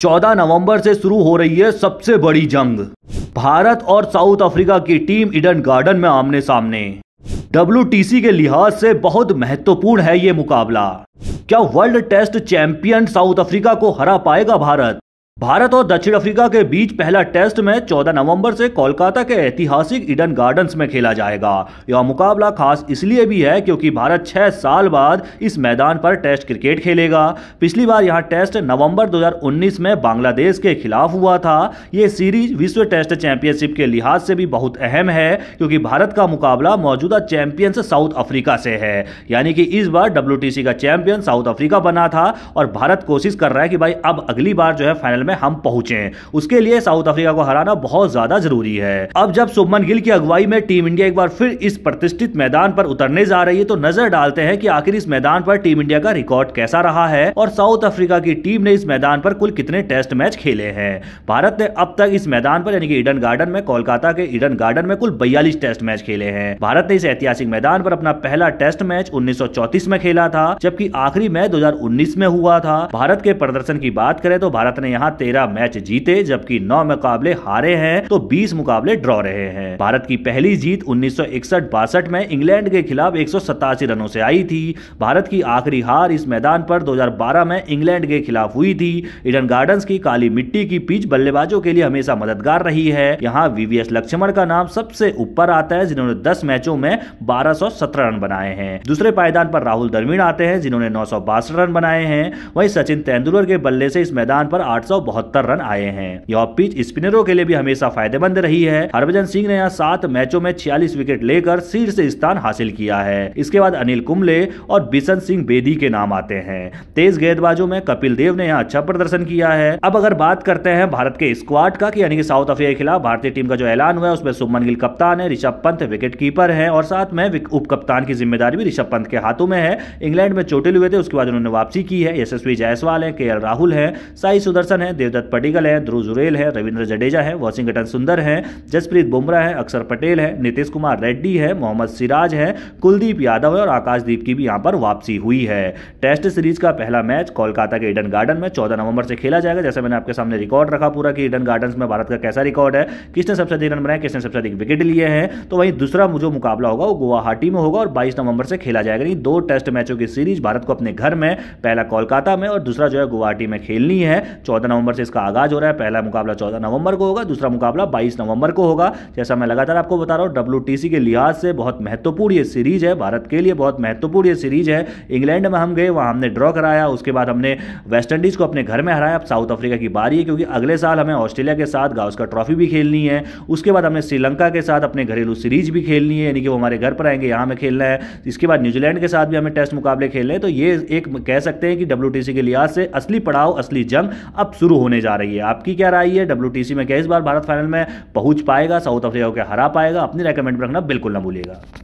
14 नवंबर से शुरू हो रही है सबसे बड़ी जंग। भारत और साउथ अफ्रीका की टीम ईडन गार्डन में आमने सामने। WTC के लिहाज से बहुत महत्वपूर्ण है ये मुकाबला। क्या world test champion South Africa को हरा पाएगा भारत? भारत और दक्षिण अफ्रीका के बीच पहला टेस्ट मैच 14 नवंबर से कोलकाता के ऐतिहासिक ईडन गार्डन्स में खेला जाएगा। यह मुकाबला खास इसलिए भी है क्योंकि भारत 6 साल बाद इस मैदान पर टेस्ट क्रिकेट खेलेगा। पिछली बार यहां टेस्ट नवंबर 2019 में बांग्लादेश के खिलाफ हुआ था। यह सीरीज विश्व टेस्ट चैंपियनशिप के लिहाज से भी बहुत अहम है क्योंकि भारत का मुकाबला मौजूदा चैंपियंस साउथ अफ्रीका से है। यानी कि इस बार WTC का चैंपियन साउथ अफ्रीका बना था और भारत कोशिश कर रहा है कि भाई अब अगली बार जो है फाइनल में हम पहुंचे। उसके लिए साउथ अफ्रीका को हराना बहुत ज्यादा जरूरी है। अब जब शुभमन गिल की अगुवाई में टीम इंडिया एक बार फिर इस प्रतिष्ठित मैदान पर उतरने जा रही है तो नजर डालते हैं कि आखिर इस मैदान पर टीम इंडिया का रिकॉर्ड कैसा रहा है और साउथ अफ्रीका की टीम ने इस मैदान पर कुल कितने टेस्ट मैच खेले हैं। भारत ने अब तक इस मैदान पर यानी कि ईडन गार्डन में, कोलकाता के ईडन गार्डन में कुल 42 टेस्ट मैच खेले हैं। भारत ने इस ऐतिहासिक मैदान पर अपना पहला टेस्ट मैच 1934 में खेला था, जबकि आखिरी मैच 2019 में हुआ था। भारत के प्रदर्शन की बात करें तो भारत ने यहां 13 मैच जीते जबकि 9 मुकाबले हारे हैं तो 20 मुकाबले ड्रॉ रहे हैं। भारत की पहली जीत 1961-62 में इंग्लैंड के खिलाफ 187 रनों से आई थी। भारत की आखिरी हार इस मैदान पर 2012 में इंग्लैंड के खिलाफ हुई थी। ईडन गार्डन्स की काली मिट्टी की पिच बल्लेबाजों के लिए हमेशा मददगार रही है। यहां VVS लक्ष्मण का नाम सबसे ऊपर आता है जिन्होंने 10 मैचों में 1217 रन बनाए हैं। दूसरे पायदान पर राहुल द्रविड़ आते हैं जिन्होंने 962 रन बनाए हैं। वहीं सचिन तेंदुलकर के बल्ले से इस मैदान पर 872 रन आए हैं। यह पिच स्पिनरों के लिए भी हमेशा फायदेमंद रही है। हरभजन सिंह ने यहां 7 मैचों में 46 विकेट लेकर शीर्ष स्थान हासिल किया है। इसके बाद अनिल कुंबले और बिशन सिंह बेदी के नाम आते हैं। तेज गेंदबाजों में कपिल देव ने यहां अच्छा प्रदर्शन किया है। अब अगर बात करते हैं भारत के स्क्वाड का कि यानी कि साउथ अफ्रीका के खिलाफ भारतीय टीम का जो ऐलान हुआ है उसमें शुभमन गिल कप्तान है, ऋषभ पंत विकेट कीपर है और साथ में उप कप्तान की जिम्मेदारी भी ऋषभ पंत के हाथों में है। इंग्लैंड में चोटिल हुए थे, उसके बाद उन्होंने वापसी की है। यशस्वी जायसवाल है, KL राहुल है, साई सुदर्शन है, देवदत्त पडिक्कल है, ध्रुव जुरेल है, रविंद्र जडेजा है, वॉशिंगटन सुंदर है, जसप्रीत बुमराह है, अक्षर पटेल है, नीतीश कुमार रेड्डी है, मोहम्मद सिराज है, कुलदीप यादव है और आकाशदीप की भी यहां पर वापसी हुई है। टेस्ट सीरीज का पहला मैच कोलकाता के ईडन गार्डन में 14 नवंबर से खेला जाएगा। जैसे मैंने आपके सामने रिकॉर्ड रखा पूरा कि ईडन गार्डन्स में भारत का कैसा रिकॉर्ड है, किसने सबसे अधिक रन बनाए, किसने सबसे अधिक विकेट लिए हैं। तो वहीं दूसरा जो मुकाबला होगा वो गुवाहाटी में होगा और 22 नवंबर से खेला जाएगा। ये 2 टेस्ट मैचों की सीरीज भारत को अपने घर में, पहला कोलकाता में और दूसरा जो है गुवाहाटी में खेलनी है। 14 नवंबर से इसका आगाज हो रहा है। पहला मुकाबला 14 नवंबर को होगा, दूसरा मुकाबला 22 नवंबर को होगा। जैसा मैं लगातार आपको बता रहा हूं WTC के लिहाज से बहुत महत्वपूर्ण ये सीरीज है, भारत के लिए बहुत महत्वपूर्ण ये सीरीज है। इंग्लैंड में हम गए, वहां हमने ड्रॉ कराया, उसके बाद हमने वेस्ट इंडीज को अपने घर में हराया। अब साउथ अफ्रीका की बारी है क्योंकि अगले साल हमें ऑस्ट्रेलिया के साथ गावस्कर ट्रॉफी भी खेलनी है। उसके बाद हमने श्रीलंका के साथ अपने घरेलू सीरीज भी खेलनी है, यानी कि वो हमारे घर पर आएंगे, यहां में खेलना है। इसके बाद न्यूजीलैंड के साथ भी हमें टेस्ट मुकाबले खेलने हैं। तो ये एक कह सकते हैं कि WTC के लिहाज से असली पड़ाव, असली जंग अब शुरू होने जा रही है। आपकी क्या राय है? WTC में क्या इस बार भारत फाइनल में पहुंच पाएगा, साउथ अफ्रीका को हरा पाएगा? अपनी राय कमेंट में रखना बिल्कुल ना भूलिएगा।